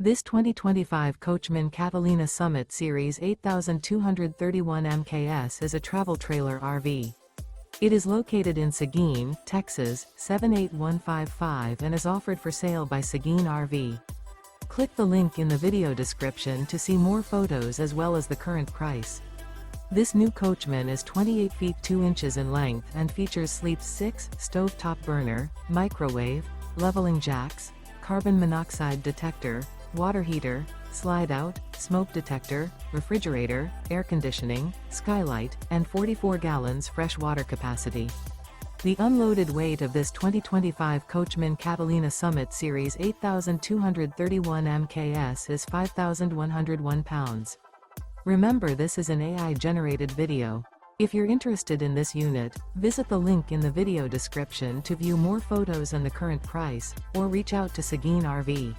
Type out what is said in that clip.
This 2025 Coachmen Catalina Summit Series 8231 MKS is a travel trailer RV. It is located in Seguin, Texas, 78155 and is offered for sale by Seguin RV. Click the link in the video description to see more photos as well as the current price. This new Coachmen is 28 feet 2 inches in length and features sleep 6, stovetop burner, microwave, leveling jacks, carbon monoxide detector, water heater, slide-out, smoke detector, refrigerator, air conditioning, skylight, and 44 gallons fresh water capacity. The unloaded weight of this 2025 Coachmen Catalina Summit Series 8231 MKS is 5,101 pounds. Remember, this is an AI-generated video. If you're interested in this unit, visit the link in the video description to view more photos and the current price, or reach out to Seguin RV.